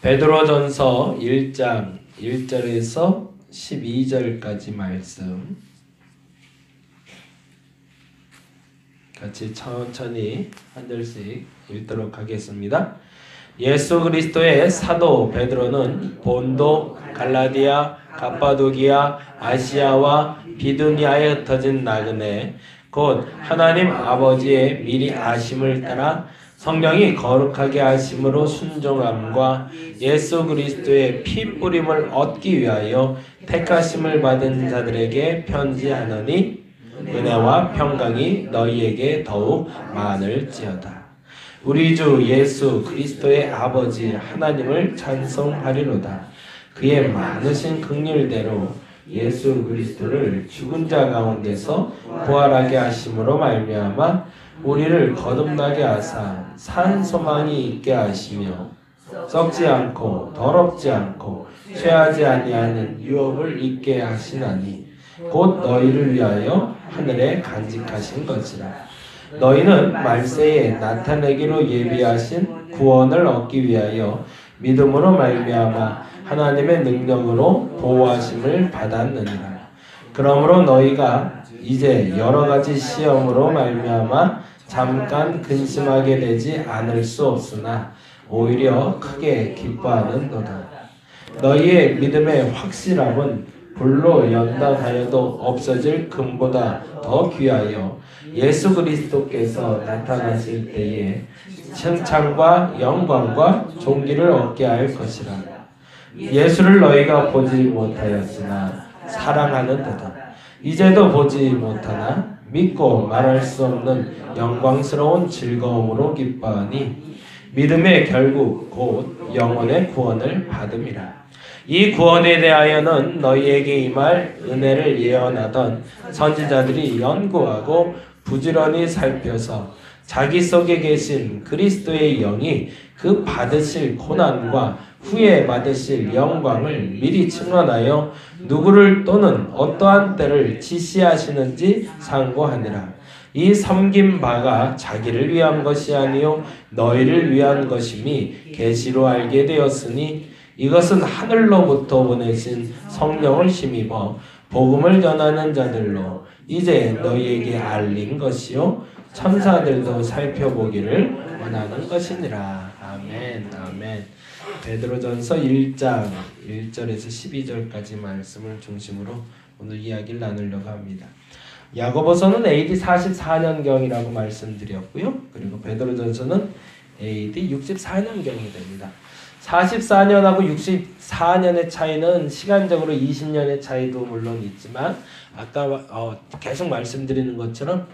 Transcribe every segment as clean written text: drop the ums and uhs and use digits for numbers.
베드로전서 1장 1절에서 12절까지 말씀 같이 천천히 한 절씩 읽도록 하겠습니다. 예수 그리스도의 사도 베드로는 본도, 갈라디아, 갑바도기아, 아시아와 비두니아에 흩어진 나그네 곧 하나님 아버지의 미리 아심을 따라 성령이 거룩하게 하심으로 순종함과 예수 그리스도의 피 뿌림을 얻기 위하여 택하심을 받은 자들에게 편지하노니 은혜와 평강이 너희에게 더욱 많을지어다. 우리 주 예수 그리스도의 아버지 하나님을 찬송하리로다. 그의 많으신 긍휼대로 예수 그리스도를 죽은 자 가운데서 부활하게 하심으로 말미암아 우리를 거듭나게 하사 산 소망이 있게 하시며 썩지 않고 더럽지 않고 쇠하지 아니하는 유업을 있게 하시나니 곧 너희를 위하여 하늘에 간직하신 것이라. 너희는 말세에 나타내기로 예비하신 구원을 얻기 위하여 믿음으로 말미암아 하나님의 능력으로 보호하심을 받았느니라. 그러므로 너희가 이제 여러 가지 시험으로 말미암아 잠깐 근심하게 되지 않을 수 없으나 오히려 크게 기뻐하는도다. 너희의 믿음의 확실함은 불로 연단하여도 없어질 금보다 더 귀하여 예수 그리스도께서 나타나실 때에 칭찬과 영광과 존귀를 얻게 할 것이라. 예수를 너희가 보지 못하였으나 사랑하는도다. 이제도 보지 못하나 믿고 말할 수 없는 영광스러운 즐거움으로 기뻐하니 믿음의 결국 곧 영혼의 구원을 받음이라. 이 구원에 대하여는 너희에게 임할 은혜를 예언하던 선지자들이 연구하고 부지런히 살펴서 자기 속에 계신 그리스도의 영이 그 받으실 고난과 후에 받으실 영광을 미리 증언하여 누구를 또는 어떠한 때를 지시하시는지 상고하니라. 이 섬긴 바가 자기를 위한 것이 아니요 너희를 위한 것임이 계시로 알게 되었으니 이것은 하늘로부터 보내신 성령을 힘입어 복음을 전하는 자들로 이제 너희에게 알린 것이요 천사들도 살펴보기를 원하는 것이니라. 아멘. 아멘. 베드로전서 1장 1절에서 12절까지 말씀을 중심으로 오늘 이야기를 나누려고 합니다. 야고보서는 AD 44년경이라고 말씀드렸고요. 그리고 베드로전서는 AD 64년경이 됩니다. 44년하고 64년의 차이는 시간적으로 20년의 차이도 물론 있지만 아까 계속 말씀드리는 것처럼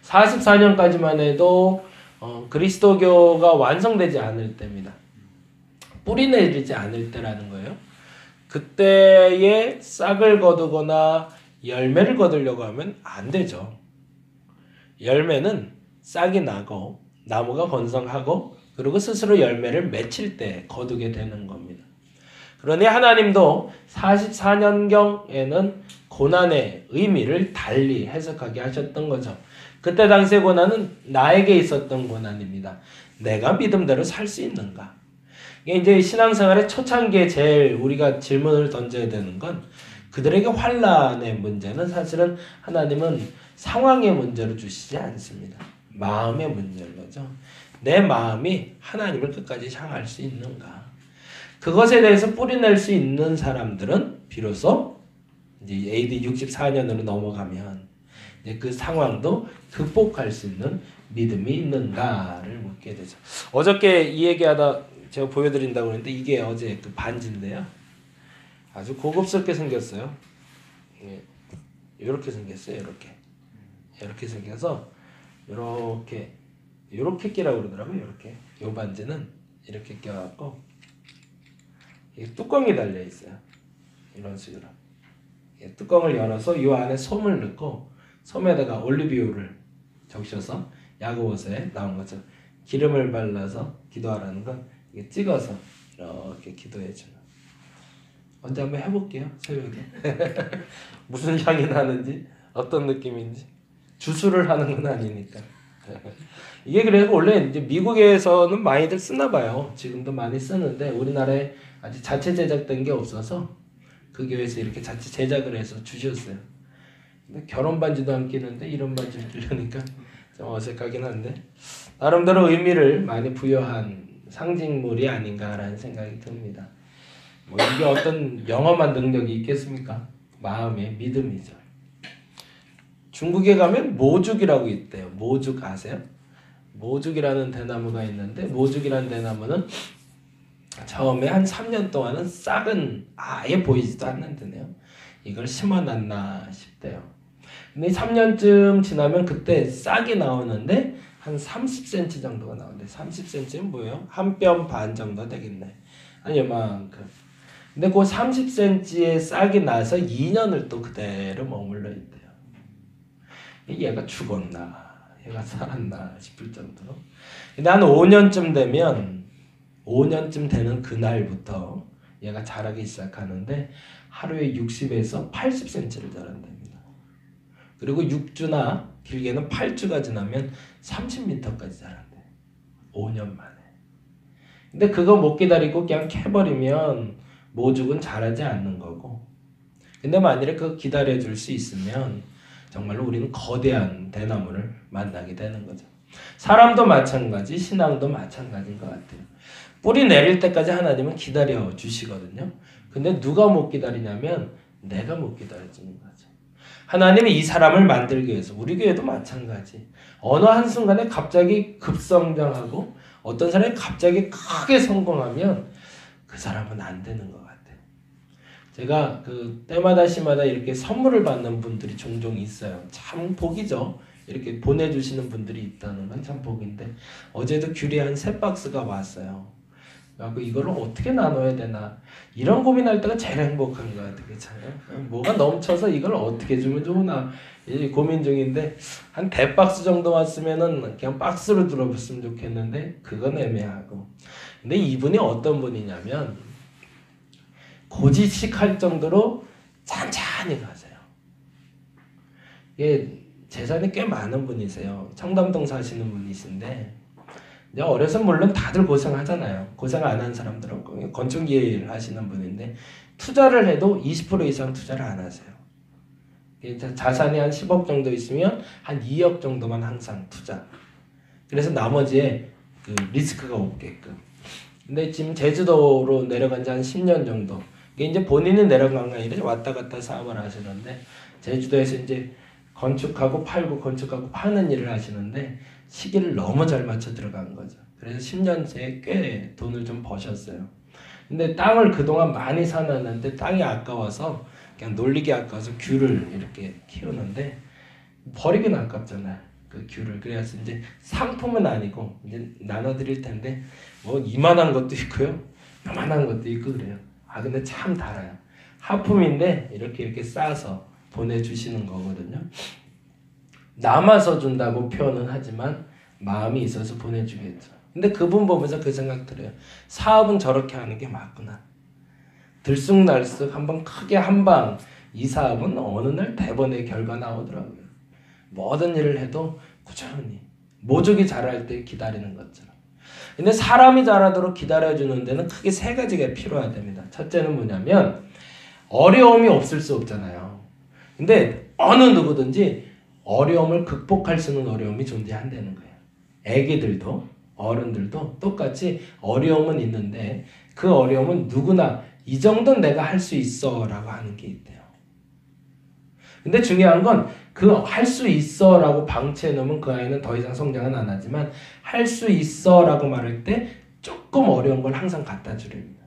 44년까지만 해도 그리스도교가 완성되지 않을 때입니다. 뿌리 내리지 않을 때라는 거예요. 그때에 싹을 거두거나 열매를 거두려고 하면 안 되죠. 열매는 싹이 나고 나무가 건성하고 그리고 스스로 열매를 맺힐 때 거두게 되는 겁니다. 그러니 하나님도 44년경에는 고난의 의미를 달리 해석하게 하셨던 거죠. 그때 당시의 고난은 나에게 있었던 고난입니다. 내가 믿음대로 살 수 있는가? 이게 이제 신앙생활의 초창기에 제일 우리가 질문을 던져야 되는 건 그들에게 환난의 문제는 사실은 하나님은 상황의 문제로 주시지 않습니다. 마음의 문제인 거죠. 내 마음이 하나님을 끝까지 향할 수 있는가? 그것에 대해서 뿌리낼 수 있는 사람들은 비로소 이제 AD 64년으로 넘어가면 이제 그 상황도 극복할 수 있는 믿음이 있는가를 묻게 되죠. 어저께 이 얘기하다 제가 보여드린다고 했는데 이게 어제 그 반지인데요. 아주 고급스럽게 생겼어요. 이렇게 생겼어요. 이렇게 생겨서 이렇게 끼라고 그러더라고요. 이렇게. 요 반지는 이렇게 껴갖고 이게 뚜껑이 달려 있어요. 이런 식으로. 뚜껑을 열어서 요 안에 솜을 넣고 솜에다가 올리브유를 적셔서 야고보서에 나온 것처럼 기름을 발라서 기도하라는 건 이게 찍어서 이렇게 기도해 주는. 언제 한번 해볼게요. 새벽에. 무슨 향이 나는지 어떤 느낌인지. 주술을 하는 건 아니니까. 이게 그래서 원래 이제 미국에서는 많이들 쓰나 봐요. 지금도 많이 쓰는데 우리나라에 아직 자체 제작된 게 없어서 그 교회에서 이렇게 자체 제작을 해서 주셨어요. 근데 결혼 반지도 안 끼는데 이런 반지를 끼려니까 좀 어색하긴 한데 나름대로 의미를 많이 부여한 상징물이 아닌가라는 생각이 듭니다. 뭐 이게 어떤 영험한 능력이 있겠습니까? 마음의 믿음이죠. 중국에 가면 모죽이라고 있대요. 모죽 아세요? 모죽이라는 대나무가 있는데 모죽이라는 대나무는 처음에 한 3년 동안은 싹은 아예 보이지도 않는데요. 이걸 심어놨나 싶대요. 근데 3년쯤 지나면 그때 싹이 나오는데 한 30cm 정도가 나오는데 30cm는 뭐예요? 한 뼘 반 정도 되겠네. 아니 요만큼. 근데 그 30cm의 싹이 나서 2년을 또 그대로 머물러 있대요. 얘가 죽었나 얘가 살았나 싶을 정도로. 근데 한 5년쯤 되는 그날부터 얘가 자라기 시작하는데 하루에 60에서 80cm를 자란답니다. 그리고 6주나 길게는 8주가 지나면 30m까지 자란대. 5년 만에. 근데 그거 못 기다리고 그냥 캐버리면 모죽은 자라지 않는 거고. 근데 만일에 그거 기다려줄 수 있으면 정말로 우리는 거대한 대나무를 만나게 되는 거죠. 사람도 마찬가지, 신앙도 마찬가지인 것 같아요. 뿌리 내릴 때까지 하나님은 기다려 주시거든요. 근데 누가 못 기다리냐면 내가 못 기다려주는 거죠. 하나님이 이 사람을 만들기 위해서 우리 교회도 마찬가지. 어느 한순간에 갑자기 급성장하고 어떤 사람이 갑자기 크게 성공하면 그 사람은 안 되는 것 같아요. 제가 그 때마다 시마다 이렇게 선물을 받는 분들이 종종 있어요. 참 복이죠. 이렇게 보내주시는 분들이 있다는 건 참 복인데 어제도 귤이 한 3박스가 왔어요. 그래서 이걸 어떻게 나눠야 되나 이런 고민할 때가 제일 행복한 것 같아요. 그렇잖아요. 뭐가 넘쳐서 이걸 어떻게 주면 좋으나 고민 중인데 한 대박스 정도 왔으면은 그냥 박스로 들어봤으면 좋겠는데 그건 애매하고. 근데 이분이 어떤 분이냐면 고지식할 정도로 찬찬히 가세요. 이게 재산이 꽤 많은 분이세요. 청담동 사시는 분이신데 이제 어려서 물론 다들 고생하잖아요. 고생 안 한 사람들 없고 건축 일 하시는 분인데 투자를 해도 20% 이상 투자를 안 하세요. 자산이 한 10억 정도 있으면 한 2억 정도만 항상 투자. 그래서 나머지에 그 리스크가 없게끔. 근데 지금 제주도로 내려간 지 한 10년 정도. 이게 이제 본인이 내려간 게 아니라 왔다 갔다 사업을 하시는데 제주도에서 이제 건축하고 팔고 건축하고 파는 일을 하시는데 시기를 너무 잘 맞춰 들어간 거죠. 그래서 10년 새에 꽤 돈을 좀 버셨어요. 근데 땅을 그동안 많이 사놨는데 땅이 아까워서 그냥 놀리기 아까워서 귤을 이렇게 키우는데 버리기는 아깝잖아요. 그 귤을. 그래서 이제 상품은 아니고 이제 나눠드릴 텐데 뭐 이만한 것도 있고요. 요만한 것도 있고 그래요. 아 근데 참 달아요. 하품인데 이렇게 싸서 보내주시는 거거든요. 남아서 준다고 표현은 하지만 마음이 있어서 보내주겠죠. 근데 그분 보면서 그 생각 들어요. 사업은 저렇게 하는 게 맞구나. 들쑥날쑥 한번 크게 한방 이 사업은 어느 날 대번의 결과 나오더라고요. 모든 일을 해도 꾸준히 모종이 자랄 때 기다리는 것처럼. 근데 사람이 자라도록 기다려주는 데는 크게 3가지가 필요하답니다. 첫째는 뭐냐면 어려움이 없을 수 없잖아요. 근데 어느 누구든지 어려움을 극복할 수 있는 어려움이 존재한다는 거예요. 애기들도 어른들도 똑같이 어려움은 있는데 그 어려움은 누구나 이 정도는 내가 할 수 있어 라고 하는 게 있대요. 근데 중요한 건 그 할 수 있어 라고 방치해 놓으면 그 아이는 더 이상 성장은 안 하지만 할 수 있어 라고 말할 때 조금 어려운 걸 항상 갖다 주랍니다.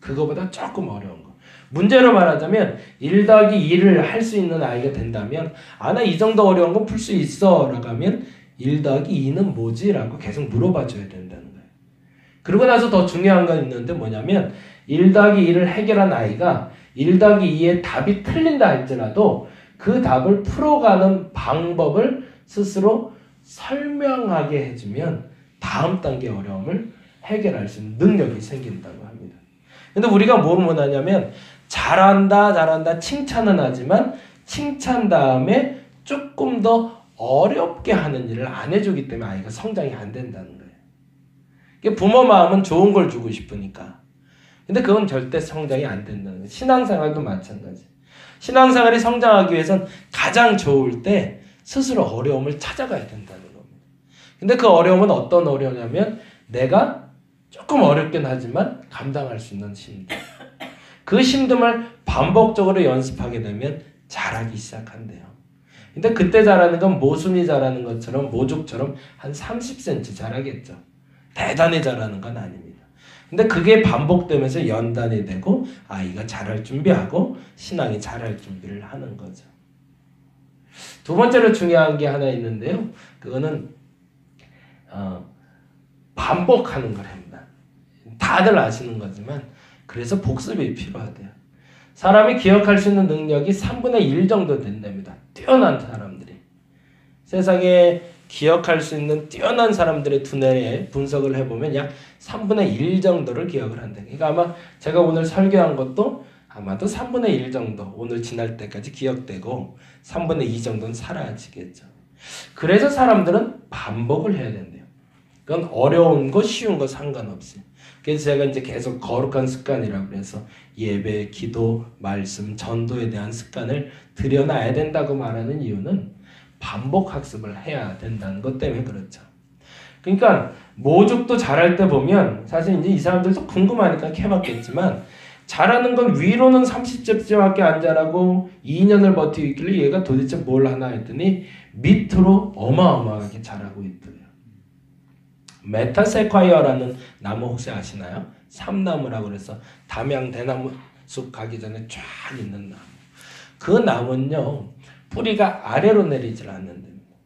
그거보다 조금 어려운 거. 문제로 말하자면 1+2를 할 수 있는 아이가 된다면 나 이 정도 어려운 건 풀 수 있어 라고 하면 1+2는 뭐지? 라고 계속 물어봐 줘야 된다는 거예요. 그러고 나서 더 중요한 건 있는데 뭐냐면 1+2를 해결한 아이가 1+2의 답이 틀린다 할지라도 그 답을 풀어가는 방법을 스스로 설명하게 해주면 다음 단계 어려움을 해결할 수 있는 능력이 생긴다고 합니다. 근데 우리가 뭘 원하냐면 잘한다 칭찬은 하지만 칭찬 다음에 조금 더 어렵게 하는 일을 안 해주기 때문에 아이가 성장이 안 된다는 거예요. 부모 마음은 좋은 걸 주고 싶으니까. 근데 그건 절대 성장이 안 된다는 거예요. 신앙생활도 마찬가지. 신앙생활이 성장하기 위해선 가장 좋을 때 스스로 어려움을 찾아가야 된다는 겁니다. 근데 그 어려움은 어떤 어려움이냐면 내가 조금 어렵긴 하지만 감당할 수 있는 힘듦. 그 힘듦을 반복적으로 연습하게 되면 자라기 시작한대요. 근데 그때 자라는 건 모순이 자라는 것처럼 모죽처럼 한 30cm 자라겠죠. 대단히 자라는 건 아닙니다. 근데 그게 반복되면서 연단이 되고 아이가 자랄 준비하고 신앙이 자랄 준비를 하는 거죠. 두 번째로 중요한 게 하나 있는데요. 그거는 반복하는 거랍니다. 다들 아시는 거지만 그래서 복습이 필요하대요. 사람이 기억할 수 있는 능력이 3분의 1 정도 된답니다. 뛰어난 사람들이. 세상에 기억할 수 있는 뛰어난 사람들의 두뇌에 분석을 해보면 약 3분의 1 정도를 기억을 한다. 그러니까 아마 제가 오늘 설교한 것도 아마도 3분의 1 정도 오늘 지날 때까지 기억되고 3분의 2 정도는 사라지겠죠. 그래서 사람들은 반복을 해야 된대요. 그건 어려운 거 쉬운 거 상관없이. 그래서 제가 이제 계속 거룩한 습관이라고 그래서 예배, 기도, 말씀, 전도에 대한 습관을 들여놔야 된다고 말하는 이유는 반복 학습을 해야 된다는 것 때문에 그렇죠. 그러니까 모죽도 잘할 때 보면 사실 이제 이 사람들도 궁금하니까 해봤겠지만 잘하는 건 위로는 30cm밖에 안 자라고 2년을 버티고 있길래 얘가 도대체 뭘 하나 했더니 밑으로 어마어마하게 자라고 있더래요. 메타세콰이어라는 나무 혹시 아시나요? 삼나무라고 그래서 담양 대나무 숲 가기 전에 쫙 있는 나무. 그 나무는요. 뿌리가 아래로 내리질 않는답니다.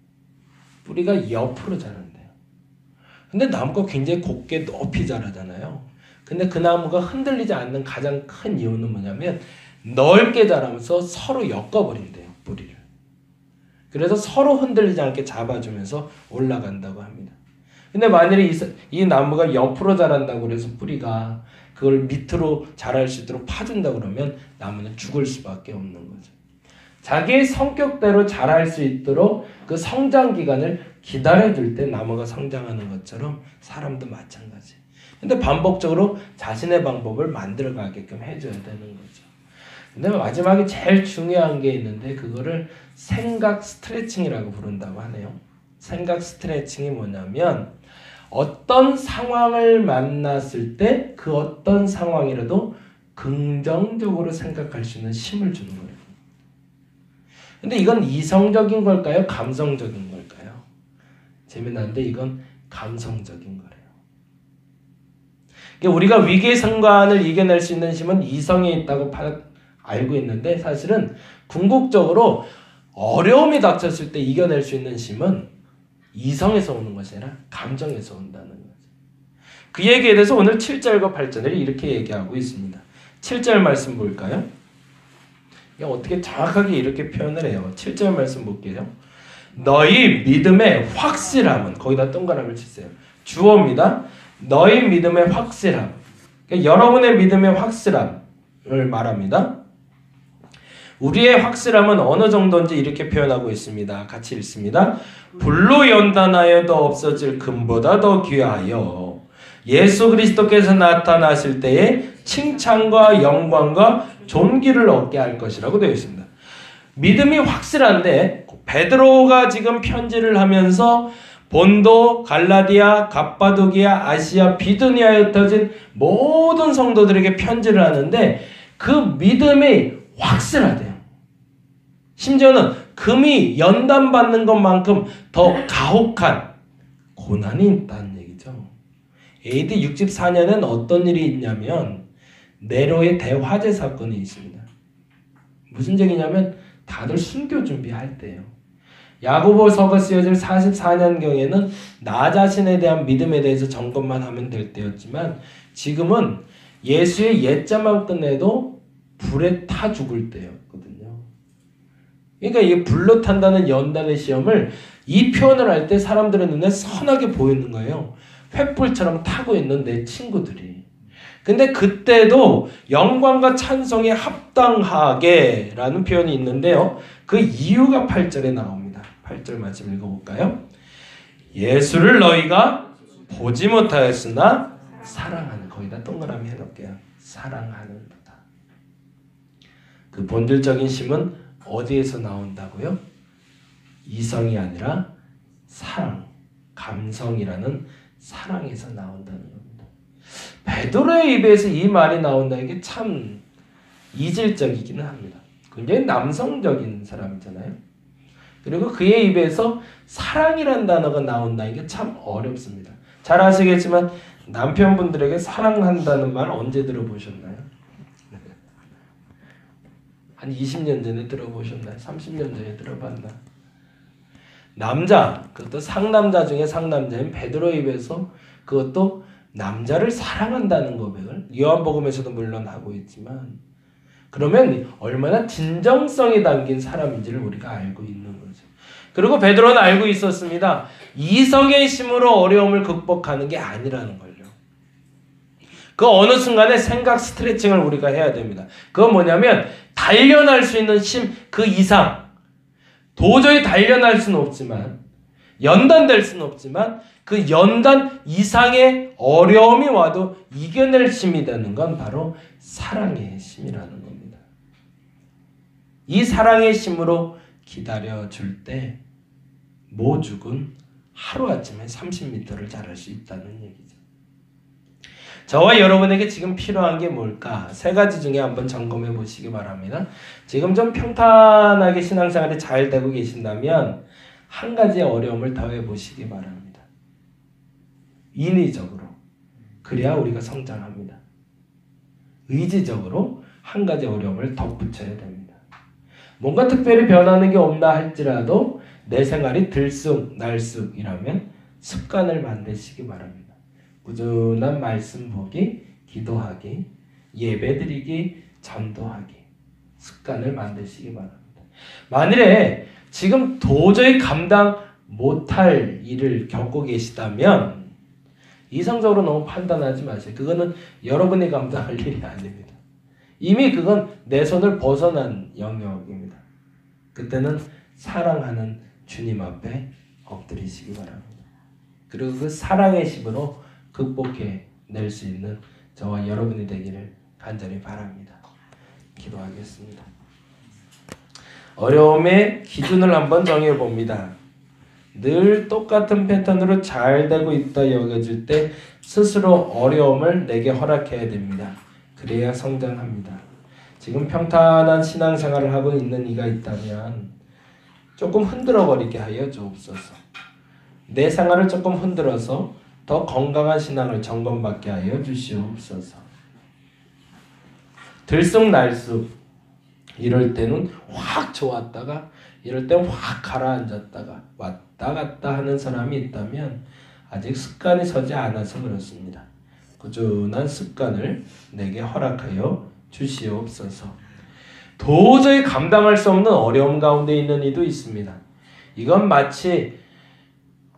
뿌리가 옆으로 자란대요. 근데 나무가 굉장히 곱게 높이 자라잖아요. 근데 그 나무가 흔들리지 않는 가장 큰 이유는 뭐냐면 넓게 자라면서 서로 엮어버린대요. 뿌리를. 그래서 서로 흔들리지 않게 잡아주면서 올라간다고 합니다. 근데 만일에 이 나무가 옆으로 자란다고 그래서 뿌리가 그걸 밑으로 자랄 수 있도록 파준다 그러면 나무는 죽을 수밖에 없는 거죠. 자기의 성격대로 자랄 수 있도록 그 성장 기간을 기다려줄 때 나무가 성장하는 것처럼 사람도 마찬가지. 근데 반복적으로 자신의 방법을 만들어가게끔 해줘야 되는 거죠. 근데 마지막에 제일 중요한 게 있는데 그거를 생각 스트레칭이라고 부른다고 하네요. 생각 스트레칭이 뭐냐면 어떤 상황을 만났을 때 그 어떤 상황이라도 긍정적으로 생각할 수 있는 힘을 주는 거예요. 근데 이건 이성적인 걸까요? 감성적인 걸까요? 재미난데 이건 감성적인 거래요. 그러니까 우리가 위기의 순간을 이겨낼 수 있는 힘은 이성에 있다고 알고 있는데 사실은 궁극적으로 어려움이 닥쳤을 때 이겨낼 수 있는 힘은 이성에서 오는 것이 아니라 감정에서 온다는 거죠. 그 얘기에 대해서 오늘 7절과 8절을 이렇게 얘기하고 있습니다. 7절 말씀 볼까요? 어떻게 정확하게 이렇게 표현을 해요. 7절 말씀 볼게요. 너희 믿음의 확실함은 거기다 동그라미를 치세요. 주어입니다. 너희 믿음의 확실함. 그러니까 여러분의 믿음의 확실함을 말합니다. 우리의 확실함은 어느 정도인지 이렇게 표현하고 있습니다. 같이 읽습니다. 불로 연단하여도 없어질 금보다 더 귀하여 예수 그리스도께서 나타나실 때에 칭찬과 영광과 존귀를 얻게 할 것이라고 되어 있습니다. 믿음이 확실한데 베드로가 지금 편지를 하면서 본도, 갈라디아, 갑바도기아, 아시아, 비두니아에 흩어진 모든 성도들에게 편지를 하는데 그 믿음이 확실하대요. 심지어는 금이 연단받는 것만큼 더 가혹한 고난이 있다는 얘기죠. AD 64년엔 어떤 일이 있냐면 네로의 대화재 사건이 있습니다. 무슨 얘기냐면 다들 순교 준비할 때예요. 야고보서가 쓰여질 44년경에는 나 자신에 대한 믿음에 대해서 점검만 하면 될 때였지만 지금은 예수의 옛자만 끝내도 불에 타 죽을 때였거든요. 그러니까 이 불로 탄다는 연단의 시험을 이 표현을 할 때 사람들의 눈에 선하게 보이는 거예요. 횃불처럼 타고 있는 내 친구들이. 근데 그때도 영광과 찬송에 합당하게 라는 표현이 있는데요. 그 이유가 8절에 나옵니다. 8절 말씀 읽어볼까요? 예수를 너희가 보지 못하였으나 사랑하는, 거기다 동그라미 해놓을게요. 사랑하는 도다. 그 본질적인 심은 어디에서 나온다고요? 이성이 아니라 사랑, 감성이라는 사랑에서 나온다는 겁니다. 베드로의 입에서 이 말이 나온다는 게 참 이질적이기는 합니다. 굉장히 남성적인 사람이잖아요. 그리고 그의 입에서 사랑이란 단어가 나온다는 게 참 어렵습니다. 잘 아시겠지만 남편분들에게 사랑한다는 말 언제 들어보셨나요? 한 20년 전에 들어보셨나요? 30년 전에 들어봤나? 남자, 그것도 상남자 중에 상남자인 베드로 입에서 그것도 남자를 사랑한다는 고백을 요한복음에서도 물론 하고 있지만, 그러면 얼마나 진정성이 담긴 사람인지를 우리가 알고 있는 거죠. 그리고 베드로는 알고 있었습니다. 이성의 심으로 어려움을 극복하는 게 아니라는 걸요. 그 어느 순간에 생각 스트레칭을 우리가 해야 됩니다. 그건 뭐냐면 단련할 수 있는 심 그 이상, 도저히 단련할 수는 없지만, 연단될 수는 없지만 그 연단 이상의 어려움이 와도 이겨낼 심이라는 건 바로 사랑의 심이라는 겁니다. 이 사랑의 심으로 기다려줄 때 모죽은 하루아침에 30m를 자랄 수 있다는 얘기죠. 저와 여러분에게 지금 필요한 게 뭘까? 세 가지 중에 한번 점검해 보시기 바랍니다. 지금 좀 평탄하게 신앙생활이 잘 되고 계신다면 한 가지의 어려움을 더해 보시기 바랍니다. 인위적으로. 그래야 우리가 성장합니다. 의지적으로 한 가지 어려움을 덧붙여야 됩니다. 뭔가 특별히 변하는 게 없나 할지라도 내 생활이 들쑥날쑥이라면 습관을 만드시기 바랍니다. 꾸준한 말씀 보기, 기도하기, 예배드리기, 전도하기, 습관을 만드시기 바랍니다. 만일에 지금 도저히 감당 못할 일을 겪고 계시다면 이성적으로 너무 판단하지 마세요. 그거는 여러분이 감당할 일이 아닙니다. 이미 그건 내 손을 벗어난 영역입니다. 그때는 사랑하는 주님 앞에 엎드리시기 바랍니다. 그리고 그 사랑의 심으로 극복해낼 수 있는 저와 여러분이 되기를 간절히 바랍니다. 기도하겠습니다. 어려움의 기준을 한번 정해봅니다. 늘 똑같은 패턴으로 잘 되고 있다 여겨질 때 스스로 어려움을 내게 허락해야 됩니다. 그래야 성장합니다. 지금 평탄한 신앙생활을 하고 있는 이가 있다면 조금 흔들어버리게 하여 주옵소서. 내 생활을 조금 흔들어서 더 건강한 신앙을 점검받게 하여 주시옵소서. 들쑥날쑥 이럴 때는 확 좋았다가 이럴 때는 확 가라앉았다가 왔다 갔다 하는 사람이 있다면 아직 습관이 서지 않아서 그렇습니다. 꾸준한 습관을 내게 허락하여 주시옵소서. 도저히 감당할 수 없는 어려움 가운데 있는 이도 있습니다. 이건 마치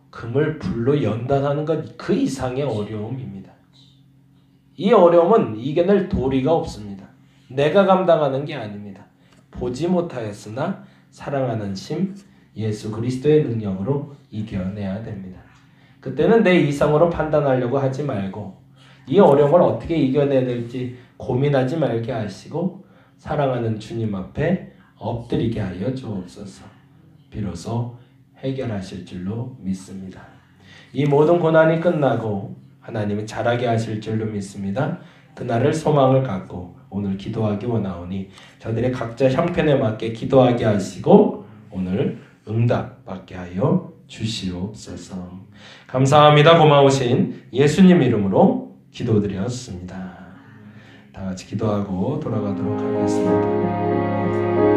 금을 불로 연단하는 것 그 이상의 어려움입니다. 이 어려움은 이겨낼 도리가 없습니다. 내가 감당하는 게 아닙니다. 보지 못하였으나 사랑하는 심 예수 그리스도의 능력으로 이겨내야 됩니다. 그때는 내 이성으로 판단하려고 하지 말고 이 어려움을 어떻게 이겨내야 될지 고민하지 말게 하시고 사랑하는 주님 앞에 엎드리게 하여 주옵소서. 비로소 해결하실 줄로 믿습니다. 이 모든 고난이 끝나고 하나님이 잘하게 하실 줄로 믿습니다. 그날을 소망을 갖고 오늘 기도하기 원하오니 저들의 각자 형편에 맞게 기도하게 하시고 오늘 응답 받게 하여 주시옵소서. 감사합니다. 고마우신 예수님 이름으로 기도드렸습니다. 다 같이 기도하고 돌아가도록 하겠습니다.